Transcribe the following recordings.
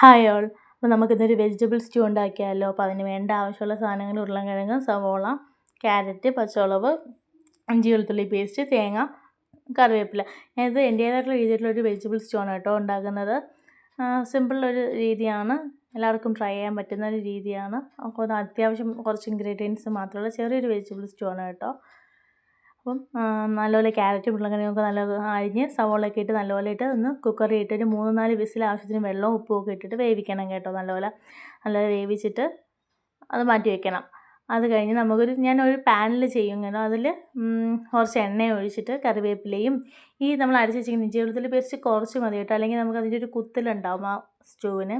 Hi all. അപ്പോൾ നമുക്കിന്നൊരു vegetable stew ഉണ്ടാക്കിയാലോ. അപ്പോൾ അതിന് വേണ്ട ആവശ്യമുള്ള സാധനങ്ങൾ ഉരുളൻകിഴങ്ങ്, സവോള, ക്യാരറ്റ്, പച്ചമുളക്, ഇഞ്ചി വെളുത്തുള്ളി പേസ്റ്റ്, തേങ്ങ, കറിവേപ്പില. ഇത് എൻ്റേതായിട്ടുള്ള രീതിയിലുള്ളൊരു വെജിറ്റബിൾ സ്റ്റൂ ആണ് കേട്ടോ ഉണ്ടാക്കുന്നത്. സിമ്പിളൊരു രീതിയാണ്, എല്ലാവർക്കും ട്രൈ ചെയ്യാൻ പറ്റുന്ന ഒരു രീതിയാണ്. അപ്പോൾ അത് അത്യാവശ്യം കുറച്ച് ഇൻഗ്രീഡിയൻസ് മാത്രമുള്ള ചെറിയൊരു വെജിറ്റബിൾ സ്റ്റൂ ആണ് കേട്ടോ. അപ്പം നല്ലപോലെ ക്യാരറ്റും ഉരുളൻകിഴങ്ങൊക്കെ നല്ല അരിഞ്ഞ് സവോളയൊക്കെ ഇട്ട് നല്ലപോലെ ഇട്ട് ഒന്ന് കുക്കറിൽ ഇട്ടിട്ട് 3-4 വിസിൽ ആവശ്യത്തിന് വെള്ളവും ഉപ്പും ഒക്കെ ഇട്ടിട്ട് വേവിക്കണം കേട്ടോ. നല്ലപോലെ വേവിച്ചിട്ട് അത് മാറ്റി വയ്ക്കണം. അത് കഴിഞ്ഞ് ഞാനൊരു പാനിൽ ചെയ്യും കേട്ടോ. അതിൽ കുറച്ച് എണ്ണ ഒഴിച്ചിട്ട് കറിവേപ്പിലയും നമ്മൾ അരച്ച് വെച്ചിരിക്കുന്ന ഇഞ്ചി വെളുത്തുള്ളി പേസ്റ്റ് കുറച്ച് മതി കേട്ടോ, അല്ലെങ്കിൽ നമുക്ക് അതിൻ്റെ ഒരു കുത്തലുണ്ടാവും ആ സ്റ്റൂവിന്.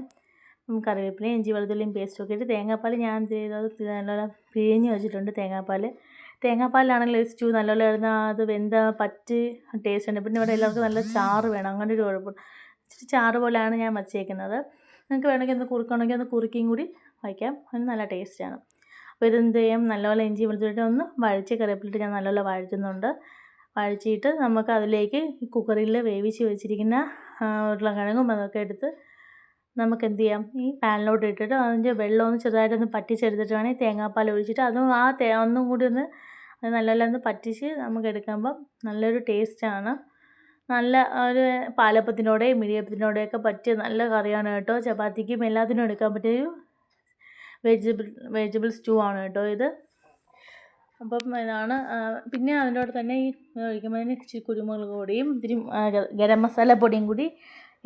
കറിവേപ്പിലയും ഇഞ്ചി വെളുത്തുള്ളിയും പേസ്റ്റും ഒക്കെ ഇട്ട് തേങ്ങാപ്പാൽ ഞാൻ ചെയ്തത് നല്ലപോലെ പിഴിഞ്ഞ് വെച്ചിട്ടുണ്ട്. തേങ്ങാപ്പാലിലാണെങ്കിൽ ഒരു സ്റ്റൂ നല്ലപോലെ ഇടുന്ന അത് പറ്റി ടേസ്റ്റ് ഉണ്ട്. പിന്നെ ഇവിടെ എല്ലാവർക്കും നല്ല ചാറ് വേണം, അങ്ങനെ ഒരു കുഴപ്പമുണ്ട്. ഇച്ചിരി ചാറ് പോലെയാണ് ഞാൻ വച്ചേക്കുന്നത്. നിങ്ങൾക്ക് വേണമെങ്കിൽ ഒന്ന് കുറുക്കണമെങ്കിൽ ഒന്ന് കുറുക്കിയും കൂടി വയ്ക്കാം, അതിന് നല്ല ടേസ്റ്റാണ്. അപ്പോൾ ഇതെന്ത് ചെയ്യാം, നല്ലപോലെ ഇഞ്ചി വെളുത്തുള്ളിട്ട് ഒന്ന് കറിവേപ്പിലിട്ട് ഞാൻ നല്ലപോലെ വഴറ്റുന്നുണ്ട്. വഴറ്റിയിട്ട് നമുക്ക് അതിലേക്ക് കുക്കറിൽ വേവിച്ച് വെച്ചിരിക്കുന്ന ഉരുളക്കിഴങ്ങും അതൊക്കെ എടുത്ത് നമുക്ക് എന്ത് ചെയ്യാം, ഈ പാനിലോട്ട് ഇട്ടിട്ട് അതിൻ്റെ വെള്ളം ഒന്ന് ചെറുതായിട്ടൊന്ന് പറ്റിച്ചെടുത്തിട്ട് വേണമെങ്കിൽ തേങ്ങാപ്പാൽ ഒഴിച്ചിട്ട് അതും ഒന്നും കൂടി അത് നല്ലപോലെ ഒന്ന് പറ്റിച്ച് നമുക്ക് എടുക്കുമ്പം നല്ലൊരു ടേസ്റ്റാണ്. നല്ല ഒരു പാലപ്പത്തിനോടെയും ഇടിയപ്പത്തിനോടെയൊക്കെ പറ്റിയ നല്ല കറിയാണ് കേട്ടോ. ചപ്പാത്തിക്കും എല്ലാത്തിനും എടുക്കാൻ പറ്റിയൊരു വെജിറ്റബിൾ സ്റ്റൂ ആണ് കേട്ടോ ഇത്. അപ്പം ഇതാണ്. പിന്നെ അതിൻ്റെ കൂടെ തന്നെ ഈ ഒഴിക്കുമ്പോൾ ഇച്ചിരി കുരുമുളക് പൊടിയും ഇത്തിരി ഗരം മസാല പൊടിയും കൂടി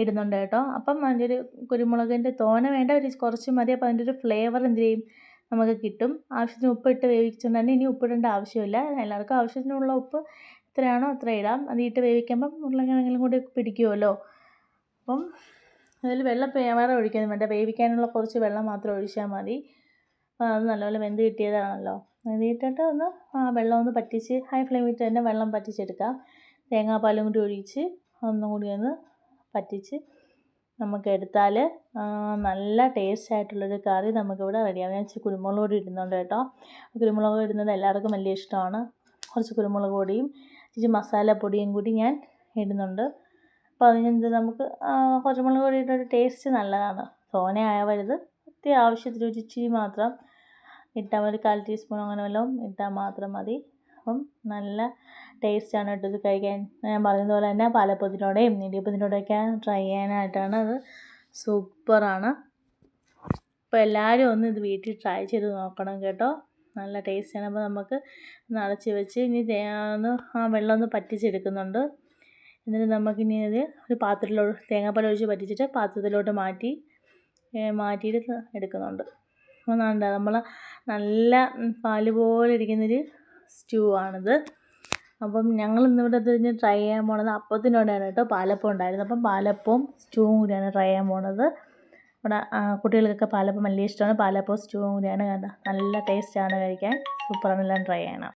ഇടുന്നുണ്ട് കേട്ടോ. അപ്പം അതിൻ്റെ ഒരു കുരുമുളകിൻ്റെ തോന വേണ്ട, ഒരു കുറച്ച് മതി. അപ്പോൾ അതിൻ്റെ ഒരു ഫ്ലേവർ എന്ത് ചെയ്യും നമുക്ക് കിട്ടും. ആവശ്യത്തിന് ഉപ്പിട്ട് വേവിച്ചിട്ടുണ്ടെങ്കിൽ ഇനി ഉപ്പിടേണ്ട ആവശ്യമില്ല. എല്ലാവർക്കും ആവശ്യത്തിനുള്ള ഉപ്പ് എത്രയാണോ അത്ര ഇടാം. അതിട്ട് വേവിക്കുമ്പം ഉരുളക്കിഴങ്ങിലും കൂടി പിടിക്കുമല്ലോ. അപ്പം അതിൽ വെള്ളം വേറെ ഒഴിക്കൊന്നും വേണ്ട, വേവിക്കാനുള്ള കുറച്ച് വെള്ളം മാത്രം ഒഴിച്ചാൽ മതി. അത് നല്ലപോലെ വെന്ത് കിട്ടിയതാണല്ലോ. വെന്തിട്ടിട്ട് വെള്ളം ഒന്ന് പറ്റിച്ച് ഹൈ ഫ്ലെയിമിൽ തന്നെ വെള്ളം പറ്റിച്ചെടുക്കാം. തേങ്ങാപ്പാലും കൂടി ഒഴിച്ച് ഒന്നും കൂടി ഒന്ന് പറ്റിച്ച് നമുക്ക് എടുത്താൽ നല്ല ടേസ്റ്റ് ആയിട്ടുള്ളൊരു കറി നമുക്കിവിടെ റെഡിയാവും. ഞാൻ ഇച്ചിരി കുരുമുളക് പൊടി ഇടുന്നുണ്ട് കേട്ടോ. കുരുമുളക് ഇടുന്നത് എല്ലാവർക്കും വലിയ ഇഷ്ടമാണ്. കുറച്ച് കുരുമുളക് പൊടിയും ഇച്ചിരി മസാലപ്പൊടിയും കൂടി ഞാൻ ഇടുന്നുണ്ട്. അപ്പോൾ അതിനെന്ത് നമുക്ക് കുരുമുളക് പൊടിയുടെ ഒരു ടേസ്റ്റ് നല്ലതാണ്. തോനെ ആവരുത്, അത്യാവശ്യത്തിന് ഒരു ഇച്ചിരി മാത്രം ഇട്ടാൽ ഒരു 1/4 ടീസ്പൂൺ അങ്ങനെ വല്ലതും ഇട്ടാൽ മാത്രം മതി. അപ്പം നല്ല ടേസ്റ്റാണ് കേട്ടോ ഇത് കഴിക്കാൻ. ഞാൻ പറഞ്ഞതുപോലെ തന്നെ പാലപ്പത്തിനോടെയും ഇടിയപ്പത്തിനോടെയൊക്കെ ട്രൈ ചെയ്യാനായിട്ടാണ്. അത് സൂപ്പറാണ്. അപ്പോൾ എല്ലാവരും ഒന്ന് ഇത് വീട്ടിൽ ട്രൈ ചെയ്ത് നോക്കണം കേട്ടോ, നല്ല ടേസ്റ്റാണ്. അപ്പോൾ നമുക്ക് അടച്ച് വെച്ച് ഇനി വെള്ളം ഒന്ന് പറ്റിച്ചെടുക്കുന്നുണ്ട്. എന്നിട്ട് നമുക്കിനി അത് ഒരു പാത്രത്തിലോട്ട് തേങ്ങാപ്പാൽ ഒഴിച്ച് പറ്റിച്ചിട്ട് പാത്രത്തിലോട്ട് മാറ്റിയിട്ട് എടുക്കുന്നുണ്ട്. അപ്പോൾ നമ്മൾ നല്ല പാല് പോലെ ഇരിക്കുന്നൊരു സ്റ്റൂ ആണിത്. അപ്പം ഞങ്ങൾ ഇന്നിവിടെ ഇതിന് ട്രൈ ചെയ്യാൻ പോണത് അപ്പത്തിനോടാണ് കേട്ടോ. പാലപ്പം ഉണ്ടായിരുന്നു, അപ്പം പാലപ്പവും സ്റ്റൂവും കൂടിയാണ് ട്രൈ ചെയ്യാൻ പോണത്. ഇവിടെ കുട്ടികൾക്കൊക്കെ പാലപ്പം വലിയ ഇഷ്ടമാണ്. പാലപ്പവും സ്റ്റൂവും കൂടിയാണ്. നല്ല ടേസ്റ്റാണ് കഴിക്കാൻ, സൂപ്പറാണ്. എല്ലാം ട്രൈ ചെയ്യണം.